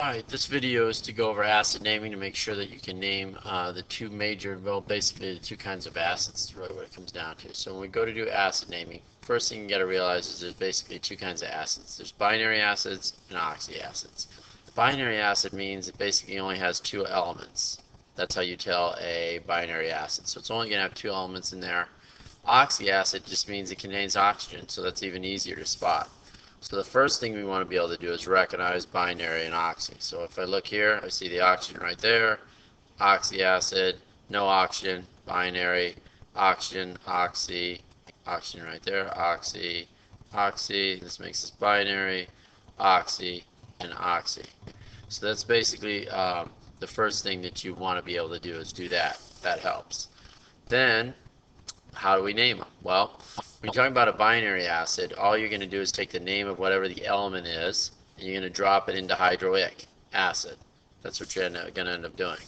Alright, this video is to go over acid naming to make sure that you can name the two major, well, basically the two kinds of acids is really what it comes down to. So when we go to do acid naming, first thing you got to realize is there's basically two kinds of acids. There's binary acids and oxyacids. Binary acid means it basically only has two elements. That's how you tell a binary acid. So it's only going to have two elements in there. Oxyacid just means it contains oxygen, so that's even easier to spot. So the first thing we want to be able to do is recognize binary and oxy. So if I look here, I see the oxygen right there, oxyacid, no oxygen, binary, oxygen, oxy, oxygen right there, oxy, oxy, this makes this binary, oxy, and oxy. So that's basically the first thing that you want to be able to do is do that. That helps. Then, how do we name them? Well, when you're talking about a binary acid, all you're going to do is take the name of whatever the element is, and you're going to drop it into hydroic acid. That's what you're going to end up doing.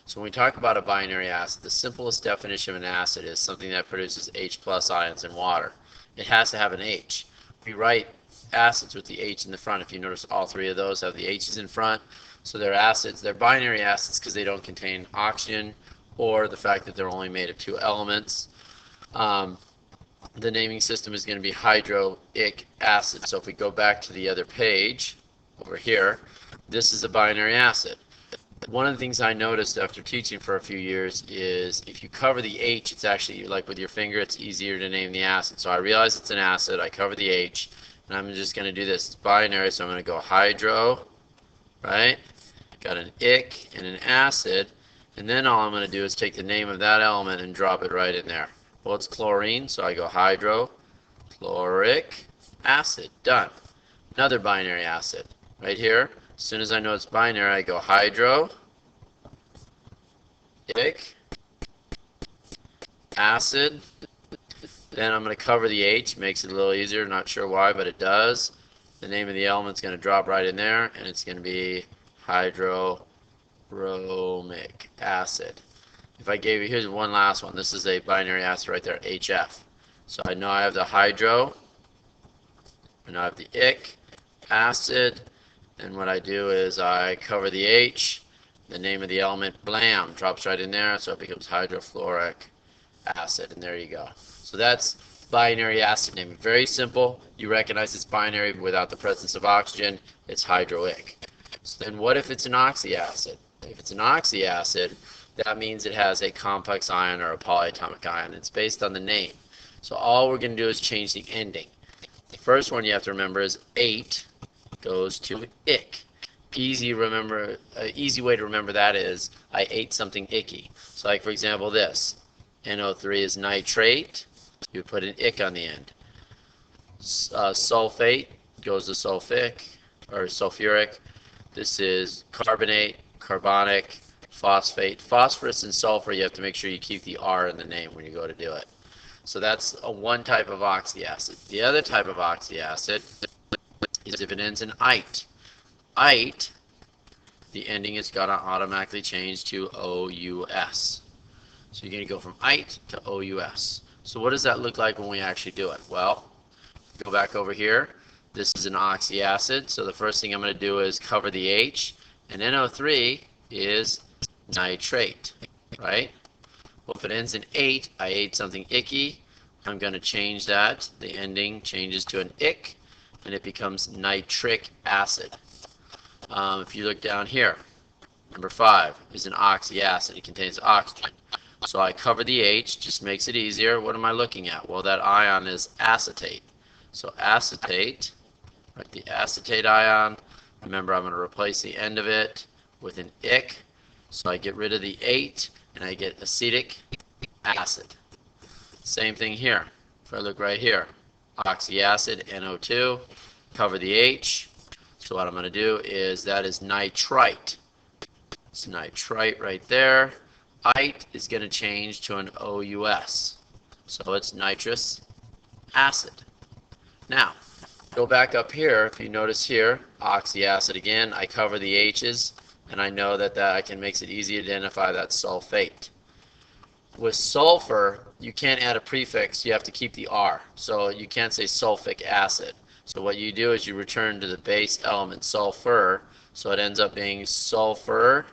So when we talk about a binary acid, the simplest definition of an acid is something that produces H plus ions in water. It has to have an H. We write acids with the H in the front. If you notice, all three of those have the H's in front. So they're acids. They're binary acids because they don't contain oxygen, or the fact that they're only made of two elements. The naming system is going to be hydroic acid. So if we go back to the other page over here, this is a binary acid. One of the things I noticed after teaching for a few years is if you cover the H, it's actually like with your finger, it's easier to name the acid. So I realize it's an acid, I cover the H, and I'm just going to do this. It's binary, so I'm going to go hydro, right? Got an ic and an acid, and then all I'm going to do is take the name of that element and drop it right in there. Well, it's chlorine, so I go hydrochloric acid. Done. Another binary acid. Right here, as soon as I know it's binary, I go hydroic acid. Then I'm going to cover the H. Makes it a little easier. Not sure why, but it does. The name of the element's going to drop right in there, and it's going to be hydrobromic acid. If I gave you, here's one last one. This is a binary acid right there, HF. So I know I have the hydro, and I have the ic acid, and what I do is I cover the H, the name of the element, blam, drops right in there, so it becomes hydrofluoric acid, and there you go. So that's binary acid naming. Very simple. You recognize it's binary without the presence of oxygen. It's hydroic. So then what if it's an oxyacid? If it's an oxyacid, that means it has a complex ion or a polyatomic ion. It's based on the name. So all we're going to do is change the ending. The first one you have to remember is 8 goes to ic. Easy way to remember that is I ate something icky. So like for example this, NO3 is nitrate. You put an ic on the end. Sulfate goes to sulfic or sulfuric. This is carbonate, carbonic, phosphate. Phosphorus and sulfur, you have to make sure you keep the R in the name when you go to do it. So that's one type of oxyacid. The other type of oxyacid is if it ends in ite. Ite, the ending is going to automatically change to OUS. So you're going to go from ite to OUS. So what does that look like when we actually do it? Well, go back over here. This is an oxyacid. So the first thing I'm going to do is cover the H. And NO3 is nitrate, right? Well, if it ends in 8, I ate something icky. I'm going to change that. The ending changes to an ic, and it becomes nitric acid. If you look down here, number 5 is an oxyacid. It contains oxygen. So I cover the H, just makes it easier. What am I looking at? Well, that ion is acetate. So acetate, right, the acetate ion. Remember, I'm going to replace the end of it with an ic. So I get rid of the 8 and I get acetic acid. Same thing here. If I look right here, oxyacid, NO2, cover the H. So what I'm going to do is that is nitrite. It's nitrite right there. Ite is going to change to an OUS. So it's nitrous acid. Now, go back up here. If you notice here, oxyacid again, I cover the H's. And I know that I can makes it easy to identify that sulfate. With sulfur, you can't add a prefix, you have to keep the R. So you can't say sulfic acid. So what you do is you return to the base element sulfur, so it ends up being sulfur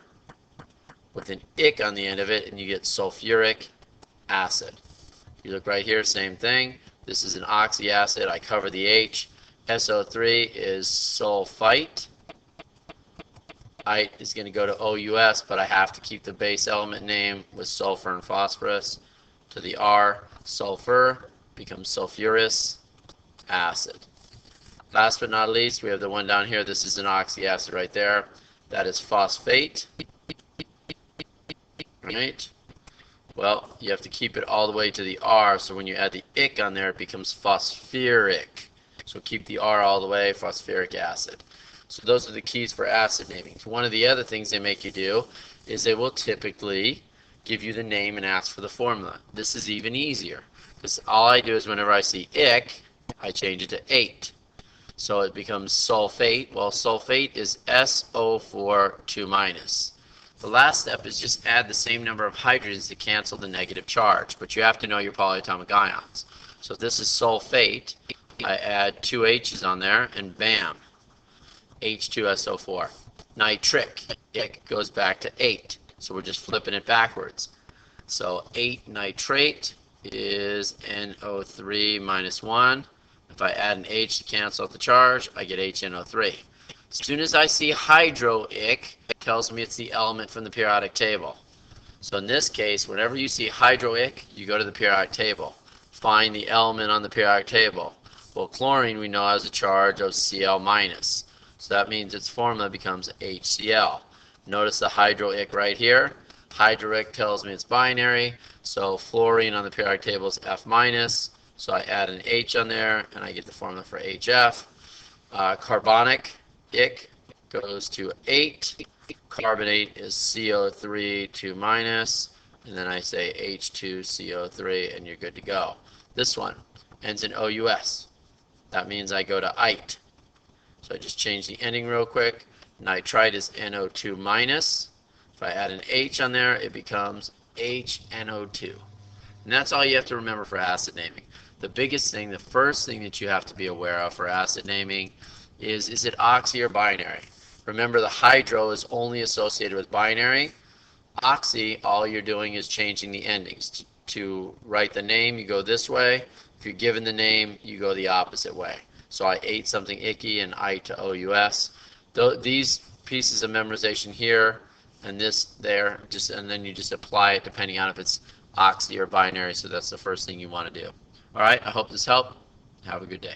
with an ick on the end of it, and you get sulfuric acid. You look right here, same thing. This is an oxy acid. I cover the H. SO3 is sulfite. I is going to go to OUS, but I have to keep the base element name with sulfur and phosphorus. To the R, sulfur becomes sulfurous acid. Last but not least, we have the one down here. This is an oxy acid right there. That is phosphate. Right? Well, you have to keep it all the way to the R, so when you add the ick on there, it becomes phosphoric. So keep the R all the way, phosphoric acid. So those are the keys for acid naming. One of the other things they make you do is they will typically give you the name and ask for the formula. This is even easier, because all I do is whenever I see ick, I change it to 8. So it becomes sulfate. Well, sulfate is SO4 2-. The last step is just add the same number of hydrogens to cancel the negative charge, but you have to know your polyatomic ions. So if this is sulfate, I add 2 H's on there, and bam, H2SO4. Nitric, it goes back to 8, so we're just flipping it backwards. So 8 nitrate is NO3 minus 1. If I add an H to cancel out the charge, I get HNO3. As soon as I see hydroic, it tells me it's the element from the periodic table. So in this case, whenever you see hydroic, you go to the periodic table. Find the element on the periodic table. Well, chlorine we know has a charge of Cl minus. So that means its formula becomes HCl. Notice the hydroic right here. Hydroic tells me it's binary, so fluorine on the periodic table is F minus. So I add an H on there, and I get the formula for HF. Carbonic, ic, goes to 8. Carbonate is CO3 2-, and then I say H2CO3, and you're good to go. This one ends in OUS. That means I go to ite. So I just change the ending real quick. Nitrite is NO2-. If I add an H on there, it becomes HNO2. And that's all you have to remember for acid naming. The biggest thing, the first thing that you have to be aware of for acid naming is it oxy or binary? Remember, the hydro is only associated with binary. Oxy, all you're doing is changing the endings. To write the name, you go this way. If you're given the name, you go the opposite way. So I ate something icky and I to OUS. These pieces of memorization here and this there, and then you just apply it depending on if it's oxy or binary. So that's the first thing you want to do. All right, I hope this helped. Have a good day.